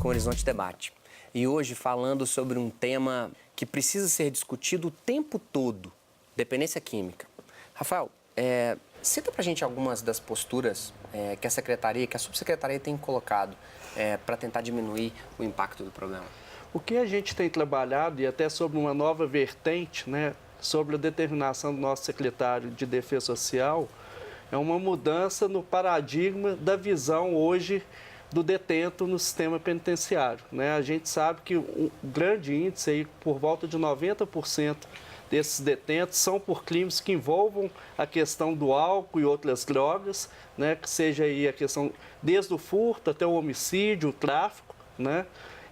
com o Horizonte Debate. E hoje falando sobre um tema que precisa ser discutido o tempo todo, dependência química. Rafael, cita pra gente algumas das posturas que a subsecretaria tem colocado para tentar diminuir o impacto do problema. O que a gente tem trabalhado, e até sobre uma nova vertente, né, sobre a determinação do nosso secretário de Defesa Social, é uma mudança no paradigma da visão hoje do detento no sistema penitenciário, né? A gente sabe que um grande índice, aí, por volta de 90% desses detentos, são por crimes que envolvam a questão do álcool e outras drogas, né? Que seja aí a questão desde o furto até o homicídio, o tráfico, né?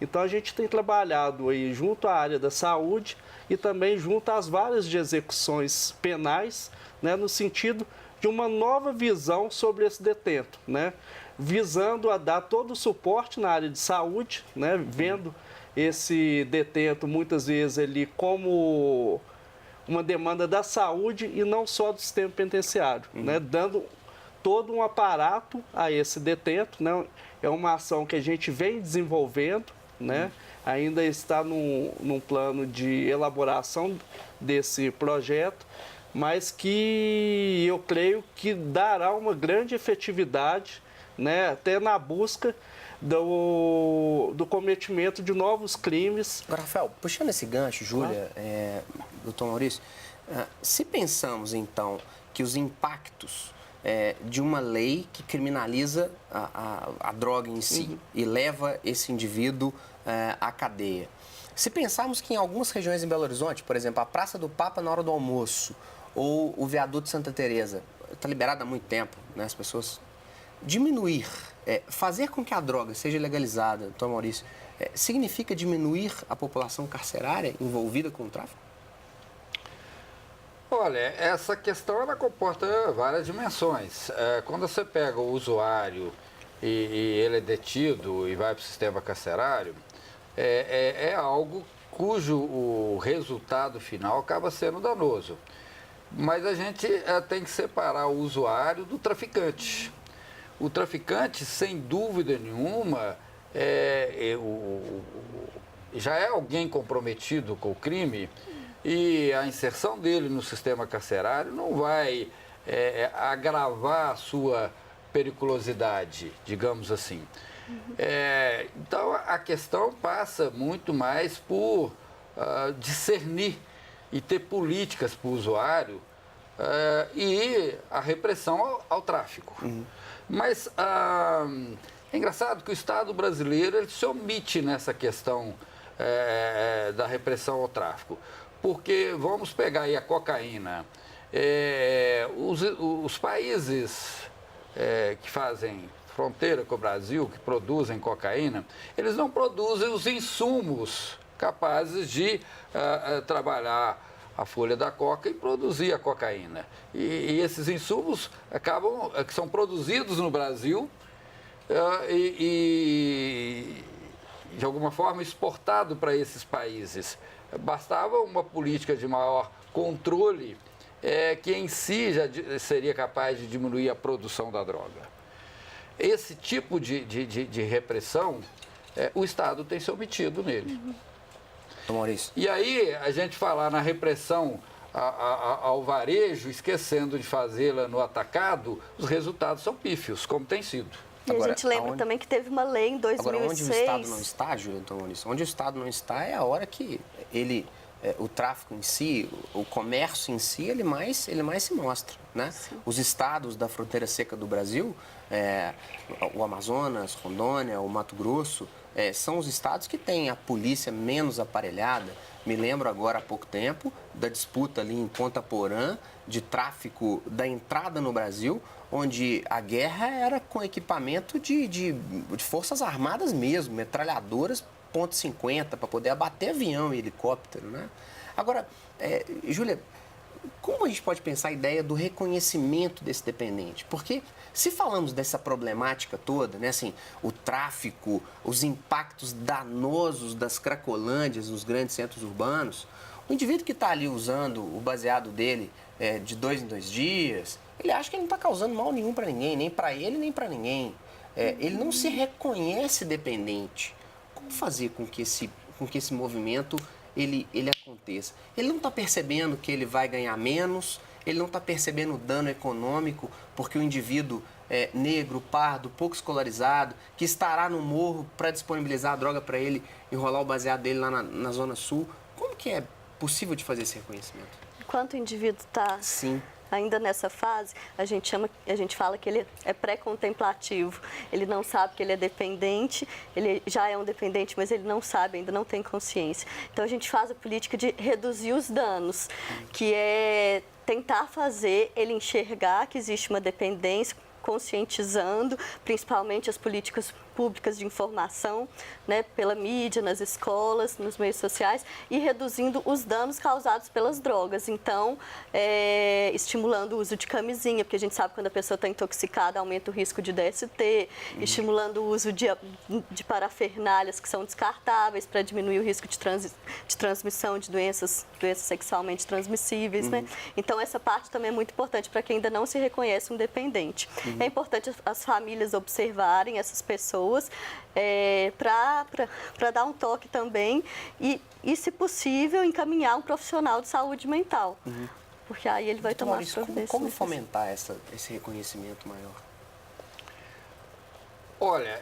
Então a gente tem trabalhado aí junto à área da saúde e também junto às várias de execuções penais, né? No sentido de uma nova visão sobre esse detento, né? Visando a dar todo o suporte na área de saúde, né? Vendo esse detento muitas vezes ele como uma demanda da saúde e não só do sistema penitenciário, né? Dando todo um aparato a esse detento, né? É uma ação que a gente vem desenvolvendo, né? Ainda está num plano de elaboração desse projeto, mas que eu creio que dará uma grande efetividade, né, até na busca do cometimento de novos crimes. Agora, Rafael, puxando esse gancho, Júlia, doutor Maurício, se pensamos, então, que os impactos de uma lei que criminaliza a droga em si e leva esse indivíduo à cadeia, se pensarmos que em algumas regiões em Belo Horizonte, por exemplo, a Praça do Papa na hora do almoço, ou o viaduto Santa Teresa, está liberado há muito tempo, né, as pessoas... Diminuir, fazer com que a droga seja legalizada, doutor Maurício, significa diminuir a população carcerária envolvida com o tráfico? Olha, essa questão ela comporta várias dimensões. Quando você pega o usuário e ele é detido e vai para o sistema carcerário, é algo cujo o resultado final acaba sendo danoso. Mas a gente tem que separar o usuário do traficante. O traficante, sem dúvida nenhuma, já é alguém comprometido com o crime e a inserção dele no sistema carcerário não vai agravar a sua periculosidade, digamos assim. Então, a questão passa muito mais por discernir e ter políticas para o usuário e a repressão ao tráfico. Mas é engraçado que o Estado brasileiro ele se omite nessa questão da repressão ao tráfico. Porque vamos pegar aí a cocaína. Os países que fazem fronteira com o Brasil, que produzem cocaína, eles não produzem os insumos capazes de trabalhar a folha da coca e produzir a cocaína. E esses insumos que são produzidos no Brasil e de alguma forma exportado para esses países. Bastava uma política de maior controle que em si já seria capaz de diminuir a produção da droga. Esse tipo de repressão, o Estado tem se omitido nele. Maurício. E aí, a gente falar na repressão ao varejo, esquecendo de fazê-la no atacado, os resultados são pífios, como tem sido. E a gente lembra também que teve uma lei em 2006... Agora, onde o Estado não está, Júlia, então, Maurício, onde o Estado não está é a hora que o tráfico em si, o comércio em si, ele mais se mostra, né? Os estados da fronteira seca do Brasil, o Amazonas, Rondônia, o Mato Grosso, são os estados que têm a polícia menos aparelhada. Me lembro agora há pouco tempo da disputa ali em Ponta Porã de tráfico da entrada no Brasil, onde a guerra era com equipamento de forças armadas mesmo, metralhadoras .50 para poder abater avião e helicóptero, né? Agora, Júlia, como a gente pode pensar a ideia do reconhecimento desse dependente? Porque se falamos dessa problemática toda, né, assim, o tráfico, os impactos danosos das cracolândias nos grandes centros urbanos, o indivíduo que está ali usando o baseado dele de 2 em 2 dias, ele acha que ele não está causando mal nenhum para ninguém, nem para ele, nem para ninguém. Ele não se reconhece dependente. como fazer com que esse movimento ele aconteça? Ele não está percebendo que ele vai ganhar menos, ele não está percebendo o dano econômico, porque o indivíduo negro, pardo, pouco escolarizado, que estará no morro para disponibilizar a droga para ele, enrolar o baseado dele lá na Zona Sul. Como que é possível de fazer esse reconhecimento? Enquanto o indivíduo está ainda nessa fase, a gente fala que ele é pré-contemplativo. Ele não sabe que ele é dependente, ele já é um dependente, mas ele não sabe, ainda não tem consciência. Então a gente faz a política de reduzir os danos, que é tentar fazer ele enxergar que existe uma dependência, conscientizando, principalmente as políticas públicas de informação, né, pela mídia, nas escolas, nos meios sociais, e reduzindo os danos causados pelas drogas. Então, estimulando o uso de camisinha, porque a gente sabe que quando a pessoa está intoxicada, aumenta o risco de DST, estimulando o uso de parafernálias que são descartáveis para diminuir o risco de transmissão de doenças sexualmente transmissíveis. Né? Então, essa parte também é muito importante para quem ainda não se reconhece um dependente. É importante as famílias observarem essas pessoas para dar um toque também e, se possível, encaminhar um profissional de saúde mental. Porque aí ele vai tomar as providências. Como fomentar esse reconhecimento maior? Olha,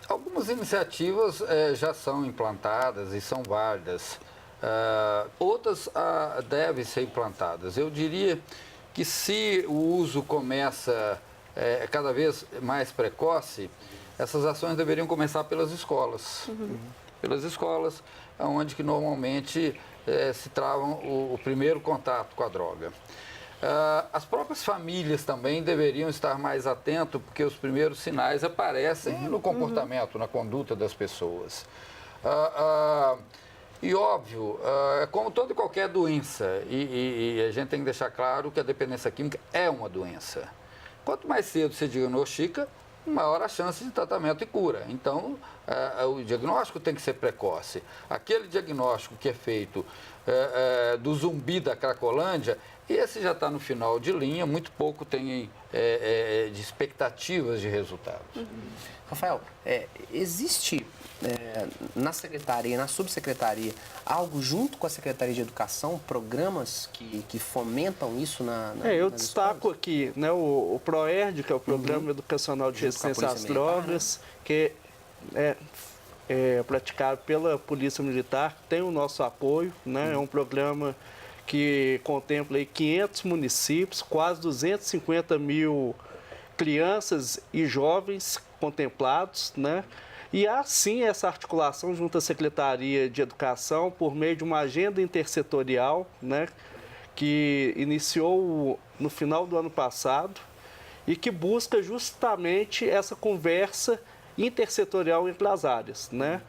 algumas iniciativas já são implantadas e são válidas. Outras devem ser implantadas. Eu diria que se o uso começa cada vez mais precoce, essas ações deveriam começar pelas escolas. Pelas escolas, onde que normalmente se travam o primeiro contato com a droga. As próprias famílias também deveriam estar mais atentas, porque os primeiros sinais aparecem no comportamento, na conduta das pessoas. E óbvio, como toda e qualquer doença, e a gente tem que deixar claro que a dependência química é uma doença. Quanto mais cedo se diagnostica, maior a chance de tratamento e cura. Então, o diagnóstico tem que ser precoce. Aquele diagnóstico que é feito do zumbi da Cracolândia, esse já está no final de linha, muito pouco tem de expectativas de resultados. Rafael, existe na secretaria, na subsecretaria, algo junto com a Secretaria de Educação, programas que fomentam isso eu destaco aqui, né, o PROERD, que é o Programa Educacional de Resistência às Drogas, que é praticado pela Polícia Militar, tem o nosso apoio, né, é um programa que contempla aí 500 municípios, quase 250 mil crianças e jovens contemplados, né? E há sim essa articulação junto à Secretaria de Educação por meio de uma agenda intersetorial, né, que iniciou no final do ano passado e que busca justamente essa conversa intersetorial entre as áreas, né?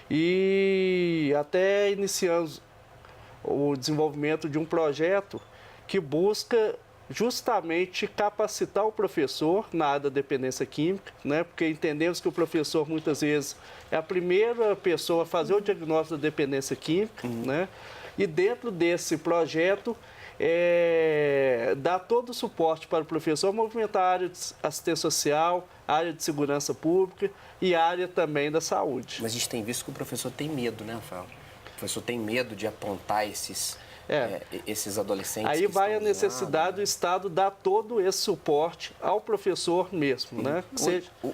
E até iniciamos o desenvolvimento de um projeto que busca justamente capacitar o professor na área da dependência química, né? Porque entendemos que o professor muitas vezes é a primeira pessoa a fazer o diagnóstico da dependência química, né? E dentro desse projeto dar todo o suporte para o professor movimentar a área de assistência social, a área de segurança pública e a área também da saúde. Mas a gente tem visto que o professor tem medo, né, Rafael? O professor tem medo de apontar esses adolescentes. Aí vai a necessidade do Estado dar todo esse suporte ao professor mesmo, né?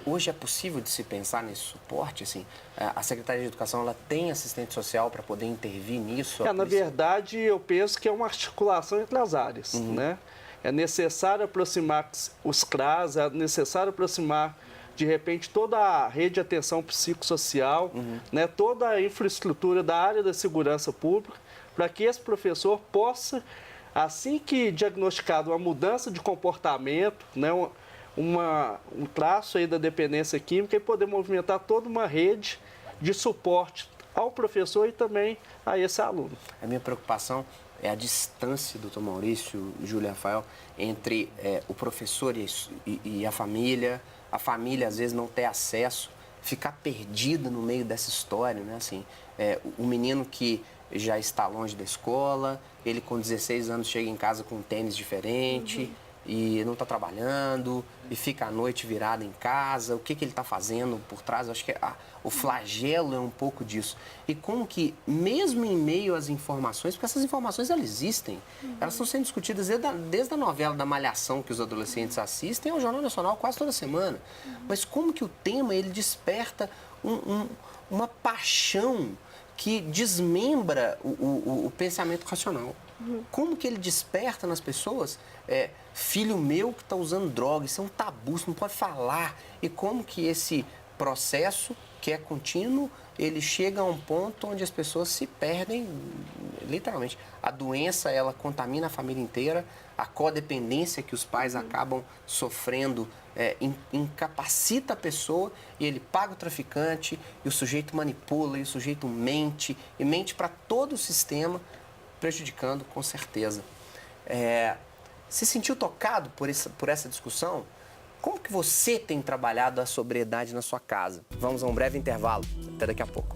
Hoje é possível de se pensar nesse suporte, assim? A Secretaria de Educação, ela tem assistente social para poder intervir nisso? Na verdade, eu penso que é uma articulação entre as áreas, né? É necessário aproximar os CRAS, é necessário aproximar, de repente, toda a rede de atenção psicossocial, né? Toda a infraestrutura da área da segurança pública, para que esse professor possa, assim que diagnosticado uma mudança de comportamento, né, um traço aí da dependência química, e poder movimentar toda uma rede de suporte ao professor e também a esse aluno. A minha preocupação é a distância, doutor Maurício, Júlio e Rafael, entre o professor e a família às vezes não ter acesso, ficar perdida no meio dessa história, né? Assim, o menino que já está longe da escola, ele com 16 anos chega em casa com um tênis diferente, e não está trabalhando e fica à noite virado em casa, o que ele está fazendo por trás? Eu acho que o flagelo é um pouco disso. E como que, mesmo em meio às informações, porque essas informações elas existem, elas estão sendo discutidas desde a novela da Malhação que os adolescentes assistem ao Jornal Nacional quase toda semana. Mas como que o tema ele desperta uma paixão que desmembra o pensamento racional? Como que ele desperta nas pessoas, filho meu que está usando droga, isso é um tabu, você não pode falar. E como que esse processo, que é contínuo, ele chega a um ponto onde as pessoas se perdem, literalmente. A doença, ela contamina a família inteira, a codependência que os pais acabam sofrendo incapacita a pessoa e ele paga o traficante, e o sujeito manipula, e o sujeito mente, e mente para todo o sistema, prejudicando com certeza. Se sentiu tocado por essa discussão? Como que você tem trabalhado a sobriedade na sua casa? Vamos a um breve intervalo. Até daqui a pouco.